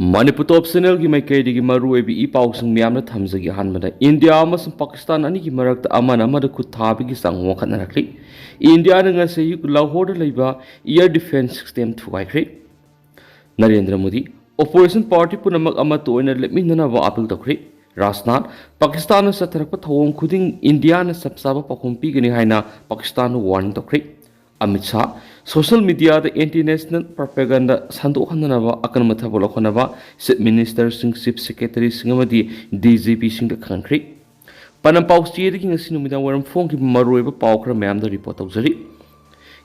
Manipur top channel gi mai kai digi maru ebi I pau sung miam na thamjagi hanmada India amasung Pakistan ani gi marakta amana amada khut thabi gi sangwa khatna rakli India na nga se yuk Lahore da leiba air defense system thuai khri Narendra Modi opposition party punamak ama toina lepminna wa apil tokri Rajnath Pakistan na satharak pa thawong khuding India na sabsaba pakhumpi gani haina Pakistan warning tokri Amit Shah social media the international propaganda sandu khanaba akan matha bolo khanaba chief minister sing chief secretary singamadi DGP sing the country panam pausti de king sinumida waram phone ki maroiba pawkhra mayam da report tawjari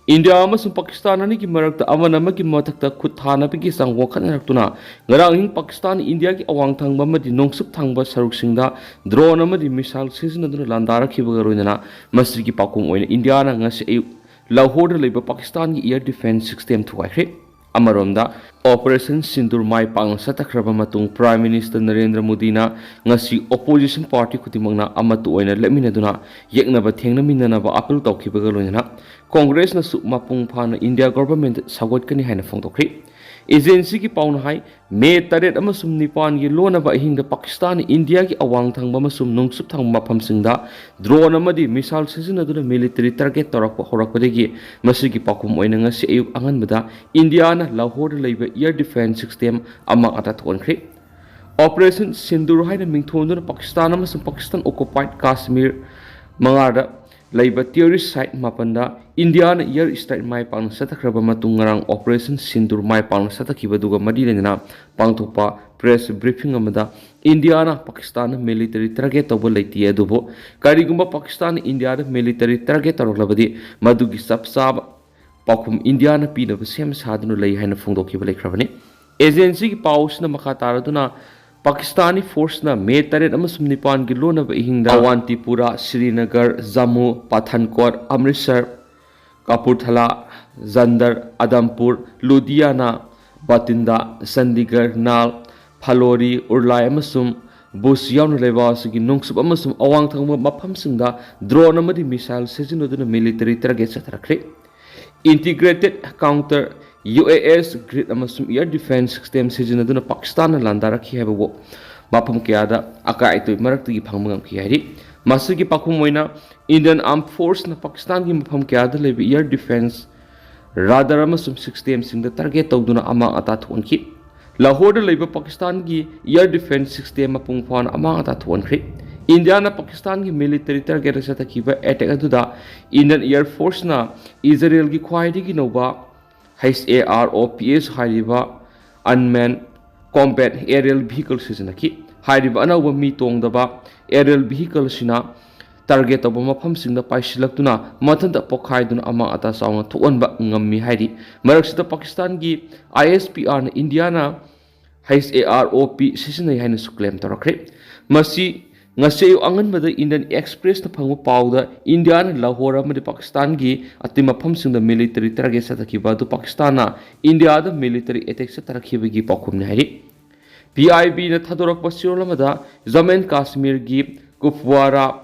India amasung Pakistan ani ki marakta amana ma ki mathakta khut thana bi ki sang wakhan raktuna ngarang hing Pakistan India ki awang thangba ma di nongsup thangba saruk singda drone amadi missile season aduna landara khiba roina masri ki pakum oina India na ngasi Lahore leiba Pakistan ki air defense system thuai Amaronda Operation Sindur Mai Pang Satakraba matung Prime Minister Narendra Modi na ngasi opposition party kutimangna amatu oina leminaduna yeknaba thengna minna ba appeal tawkhibaga loina Congress na su mapung phana India government sagot kani haina phongtokri agency ki pauna hai me taret amasum nipan gi lona ba hinga Pakistan India ki awang thangba masum nungsup thang mafam singda drone amadi missile season aduna military target torak horak padegi masi ki pakum oina ngasi ayuk angan bada India na Lahore leiba air defense system ama ata thonkhri Operation Sindur haina mingthonduna Pakistan amasum Pakistan occupied Kashmir mangada leiba terrorist site mapanda India na air strike mai pang satakraba matung ngarang Operation Sindur mai pang satakhiba duga madilena pangthokpa press briefing amada India na Pakistan military target tobo leiti adubo karigumba Pakistan India military target toroklabadi madugi sabsab pakum India na pina sem sadunu lei haina phongdokhiba lekhrabani agency ki pausna makha taraduna Pakistani force na me taret amasum nipan gi lona ba ihingda Awantipura Srinagar Jammu Pathankot Amritsar Kapurthala Jandar Adampur Ludhiana Batinda Chandigarh Nal Phalori Urlai amasum Bus yawn leba sigi nungsup amasum awang thangba mafam singda drone amadi missile sejinoduna military target satrakre integrated counter UAS grid amasum air defense system sejinaduna Pakistan na landara khi hebo mapam kyada akai to marakti phangmangam khi hari masigi pakhum moina Indian Armed Force na Pakistan gi mapam kyada lebe air defense radar amasum system singda target tawduna ama ata thonki Lahore lebe Pakistan gi air defense system mapung phon ama ata thonkhri India na Pakistan ki military target sa takiba attack aduda Indian Air Force na Israel ki khwaidi gi noba HAROPS hariba unmanned combat aerial vehicle sizinaki hariba anauba mi tongdaba aerial vehicle sina target aba mafam singda paisilaktuna mathanda pokhaiduna ama ata sauna thuonba ngammi hairi maraksida Pakistan gi ISPR na India na HAROP sisinai haina su claim torakre masi ngase angan bada Indian Express na phangu pawda India na Lahore amadi Pakistan gi atima phamsing da military target sa takhiba du Pakistan na India da military attack sa tarakhiba gi pakhum ne hari PIB na thadorak pasirolamada Jammu and Kashmir gi Kupwara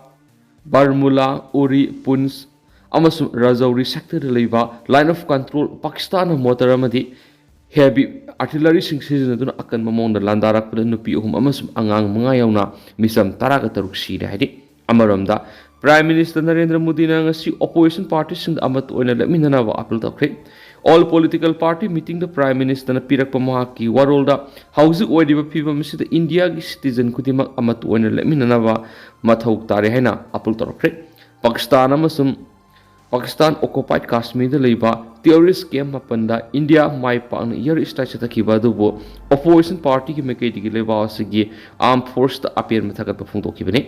Barmula Uri Punch amasum Rajouri sector leiba line of control Pakistan na motor amadi heavy artillery sing season aduna akan mamong da landarak pada nupi uhum amasum angang mga yauna misam taraga taruk sida hadi amaramda Prime Minister Narendra Modi na ngasi opposition party sing amat oina leminana wa appeal takre all political party meeting the Prime Minister na pirak pamaha ki warolda hausi oidiba phiba misida India gi citizen kudimak amat oina leminana wa mathauk tare haina appeal takre Pakistan occupied Kashmir da leiba terrorist camp mapanda India mai pang air strike takhiba dubo opposition party ki mekai digi leba asigi armed force da appear mathagat phungdokibani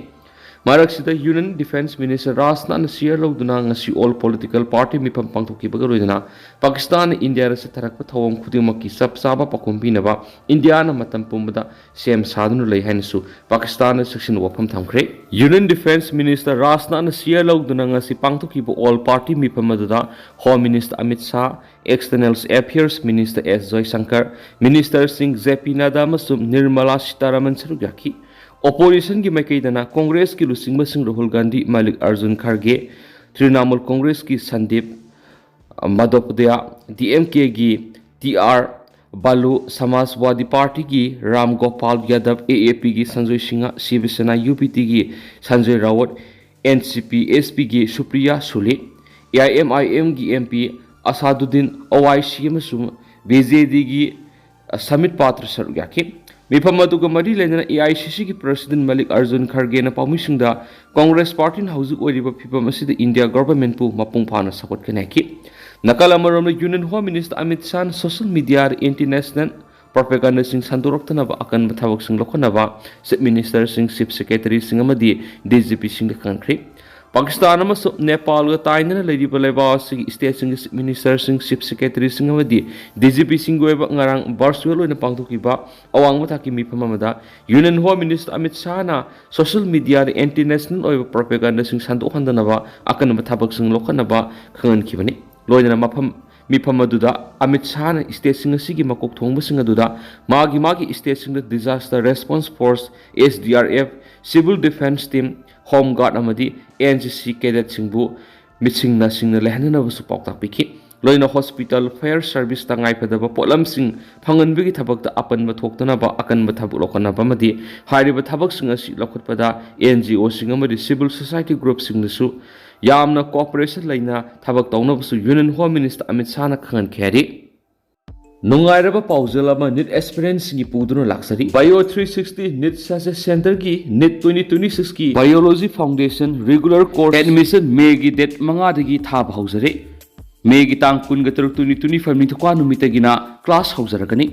Maraksida Union Defense Minister Rajnath na share loduna ngasi all political party mipam pangthokibaga roidana Pakistan India ra satharakpa thawam khudimaki sabsaba pakumbinaba India na matam pumbada sem sadunu lei hainsu Pakistan na section wafam thamkhre Union Defense Minister Rajnath na share loduna ngasi pangthokiba all party mipam adada Home Minister Amit Shah External Affairs Minister S Jaishankar Minister Singh JP Nadda amasum Nirmala Sitaraman sarugaki Opposition ki maikaidana Congress ki lusingba sing Rahul Gandhi Malik Arjun Kharge Trinamool Congress ki Sandeep Madhopadhyay DMK ki TR बालू Samajwadi party की Ram Gopal Yadav AAP की Sanjay Singh Shiv Sena UPT की Sanjay Rawat NCP SP की Supriya Sule AIMIM की MP Asaduddin OIC BJD की समित पात्र सरुक याखी मिफम अदुगा मरी लेना AICC की प्रेसिडेंट मलिक अर्जुन खरगे न पाउमिसिंगदा कांग्रेस पार्टी न हौजिक ओइरिबा फिफम असिदा इंडिया गवर्नमेंट पु मपुंग फाना सपोर्ट कनेकी नकल अमरोम union home minister Amit Shah social media international propaganda सिंह संदोरक्तनबा अकन थबक सिंह लोखनबा चीफ मिनिस्टर सिंह चीफ सेक्रेटरी सिंह अमदी DGP सिंह खनख्री पाकिस्तान अमसु नेपाल ताइनना लेरिबा लेबासी स्टेट सिंह चीफ मिनिस्टर सिंह चीफ सेक्रेटरी सिंह अमदी DGP सिंह गोयबा ngarang virtual ओइना पांगथोकिबा अवांगमा थाकी मिफम अमदा union home minister Amit Shah ना सोशल मीडिया इंटरनेशनल ओइबा प्रोपेगेंडा सिंह संदोखनदनबा अकन थबक सिंह लोखनबा खनखिबनी लोइना मफम मिफम अदुदा अमित शाह ने स्टेट सिंह की मकोक थोंग सिंह अदुदा मागी स्टेट सिंह disaster response force SDRF civil defence team home guard अमदी NCC कैडेट सिंहबु मिसिंगना सिंह लेहननबसु पाउताक पिखि लोइना हॉस्पिटल फायर सर्विस तंगाई फदबा पोलम सिंह फंगनबिगी थबकता अपन थोक्तनबा अकन थबक लोखनबा मदी हारिबा थबक सिंह असि लखुतपदा NGO सिंह अमदी सिविल सोसाइटी ग्रुप सिंहसु यामना कोऑपरेशन लेना थबक तौनबसु union home minister Amit Shah न खन खेरी नुंगाइरबा पाउजल अमा नीट एस्पिरेंट्स की पुदुना लाक्सरी बायो 360 नीट ससेस सेंटर की नीट 2026 की biology foundation regular course admission मे की डेट मंगा दगी था हौजरे मे की तांग कुन गतरुक 2025 निथुका नुमितगिना क्लास हौजरगनी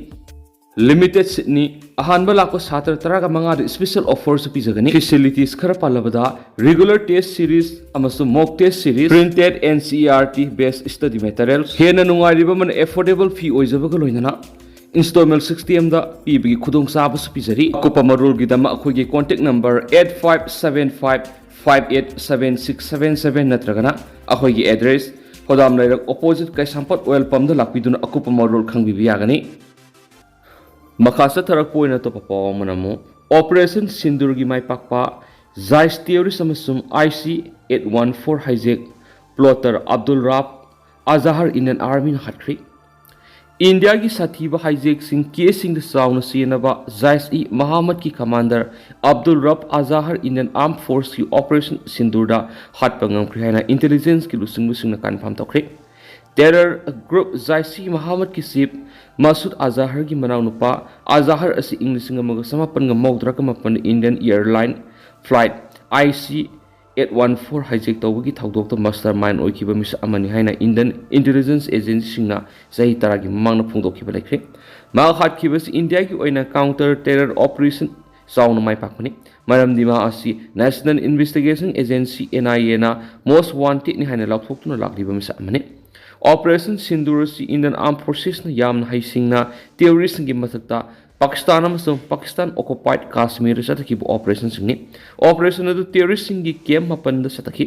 लिमिटेड सिडनी अहानबा लाको छात्र तरागा मंगा स्पेशल ऑफर्स पिजगनी फैसिलिटीज खरा पालबदा रेगुलर टेस्ट सीरीज अमसु mock test series printed NCERT based study materials हेना नुंगारिबा मन एफोर्डेबल फी ओइजबगा लोइनना इंस्टॉलमेंट 60 दा पीबगी खुदोंग साबसु पिजरी कुपा मरुल गिदमा अखोगी कांटेक्ट नंबर 8575587677 नत्रगना अखोगी एड्रेस होदाम लेरक ऑपोजिट कैसांपट ऑयल पंप दा लापिदुना अकुपा मरुल खंगबिबि यागनी मखासा थरक पोइना तो पपा मनमो ऑपरेशन सिंदूर की माई पाकपा जाइस टेररिस्ट अमसुम IC-814 hijack plotter Abdul Rauf Azhar Indian army हटख्री इंडिया की साथीबा हाइजेक सिंह के सिंह चाउन सेनबा जाइस-E मोहम्मद की commander Abdul Rauf Azhar Indian arm force की ऑपरेशन सिंदूरदा हटपा ngamkhri haina इंटेलिजेंस की लुसिंग कन्फर्म तौख्री टेरर ग्रुप जाइस-E मोहम्मद की चीफ मसूद अजहर की मनाव नुपा अजहर असि इंग समापन मौद्रक मपन Indian airline flight IC-814 hijack तौबगी थौदोक मास्टर माइंड ओइखिबा मिस अमनि हाइना इंडियन इंटेलिजेंस एजेंसी सिंगना सही तरह की मांगना फोंदोखिबा लेख्रे मा हाटखिबस इंडिया की ओइना काउंटर टेरर ऑपरेशन चाउन माइ पाकमनि मरमदिमा असि नेशनल इन्वेस्टिगेशन एजेंसी NIA ना मोस्ट वांटेड नि हाइना लाथोक्तुना लाक्लिबा मिस अमनि ऑपरेशन सिंदूर से इंडियन आर्म फोर्सेस ने याम हाइसिंगना टेररिस्ट की मथक्ता पाकिस्तान अमसुंग पाकिस्तान ऑक्युपाइड कश्मीर सतखिब ऑपरेशन सिंगनी ऑपरेशन अदु टेररिस्ट की कैम्प मपन सतखि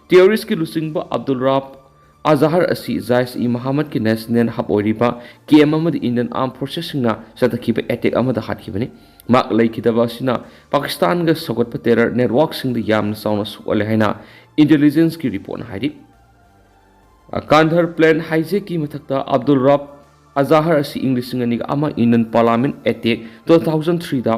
टेररिस्ट की लुसिंग अब्दुल राब अजहर असि जाइस-E मोहम्मद की नेशनल हब ओरिबा कैम्प अमद इंडियन आर्म फोर्सेस सिंगना सतखिब अटैक अमद हाटखिबनी माक लेखिदबा सिना पाकिस्तान ग सगोटप टेरर नेटवर्क सिंग याम साउना सुले हाइना इंटेलिजेंस की रिपोर्ट हाइरि कांधर प्लेन हाइजेक की मथक्ता अब्दुल रब अजहर असि इंग्लिश इंडियन पार्लियामेंट अटैक 2003 दा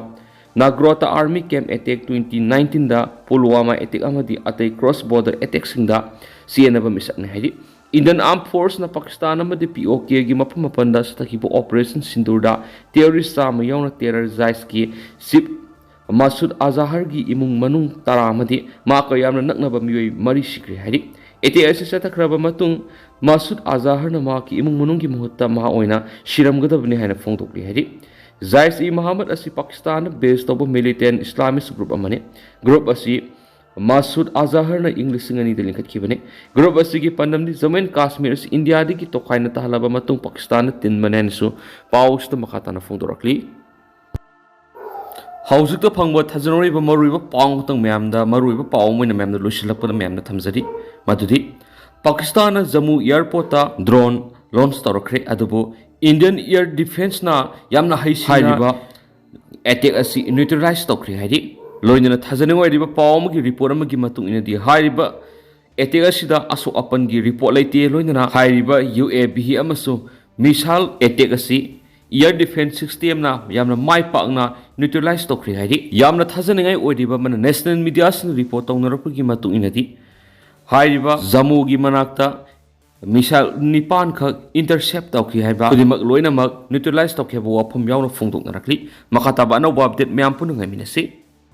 नागरोता आर्मी कैम्प अटैक 2019 दा पुलवामा अटैक अमदी अतै क्रॉस बॉर्डर अटैक सिंगदा सिएनब मिसकने हाइरि इंडियन आर्म फोर्स ना पाकिस्तान अमदी POK की मफम मपंदा सतखिब ऑपरेशन सिंदूरदा टेररिस्ट साम यावना टेरर जाइस की सिप मसूद अजहर की इमुंग मनुंग तरा अमदी माका यामना नकनबा मियोय मरी सिक्रे हाइरि एटे ऐसे सतखरबा मतुंग मसूद अजहर न माकी इमुंग मनुंग की मुहत्ता मा ओइना शिरमगदबनि हाइना फोंदोक्ली हाइरि जाइस-E मोहम्मद असि पाकिस्तान बेस तौब मिलिटेंट इस्लामिस्ट ग्रुप अमने ग्रुप असि मसूद अजहर न इंग्लिश सिंगनी लिंखतखिबने ग्रुप असि की पन्नमदि जम्मू कश्मीर से इंडिया की तोखाइना तहलबा मतुंग पाकिस्तान तिनमनेनसु पाउस्ट मखाताना फोंदोरक्ली हौजिक फंगब थजनोरिब मरुइब पाउंग मैमदा मरुइब पाउ मोइना मैमदा लुसिलपद मैमदा थमजरी मदुदि Pakistan Jammu airport drone launch तौरख्रे अदुबो इंडियन एयर डिफेंस ना यामना हाइसिबा अटैक असि न्यूट्रलाइज तौख्रे हाइरि लोइना थजनोरिब पाउ की रिपोर्ट अमगी मतुंग इनदि हाइरिब अटैक असिदा असो अपन की रिपोर्ट लेते लोइना हाइरिब UAV अमसु मिसाइल अटैक असि ꯏꯌꯔ ꯗꯤꯐꯦꯟꯁ ꯁꯤꯁꯇꯦꯝꯅ ꯌꯥꯝꯅ ꯃꯥꯏ ꯄꯥꯛꯅ ꯅ꯭ꯌꯨꯇ꯭ꯔꯦꯂꯥꯏꯁ ꯇꯧꯈ꯭ꯔꯦ ꯍꯥꯏꯔꯤ ꯌꯥꯝꯅ ꯊꯥꯖꯅꯤꯡꯉꯥꯏ ꯑꯣꯏꯔꯤꯕ ꯑꯃꯅ ꯅꯦꯁꯅꯦꯜ ꯃꯤꯗꯤꯌꯥꯁꯤꯡꯅ ꯔꯤꯄꯣꯔꯠ ꯇꯧꯅꯔꯛꯄꯒꯤ ꯃꯇꯨꯡ ꯏꯟꯅꯗꯤ ꯍꯥꯏꯔꯤꯕ ꯖꯃꯨꯒꯤ ꯃꯅꯥꯛꯇ ꯃꯤꯁꯥꯏꯜ 9 ꯈꯛ ꯏꯟꯇꯔꯁꯦꯞ ꯇꯧꯈꯤ ꯍꯥꯏꯕ ꯈꯨꯗꯤꯡꯃꯛ ꯂꯣꯏꯅꯃꯛ ꯅ꯭ꯌꯨꯇ꯭ꯔꯦꯂꯥꯏꯁ ꯇꯧꯈꯤꯕ ꯋꯥꯐꯝ ꯌꯥꯎꯅ ꯐꯣꯡꯗꯣꯛꯅꯔꯛꯂꯤ ꯃꯈꯥ ꯇꯥꯕ ꯑꯅꯧꯕ ꯑꯞꯗꯦꯠ ꯃꯌꯥꯝ ꯄꯨꯟꯅ ꯉꯥꯏꯃꯤꯟꯅꯁꯤ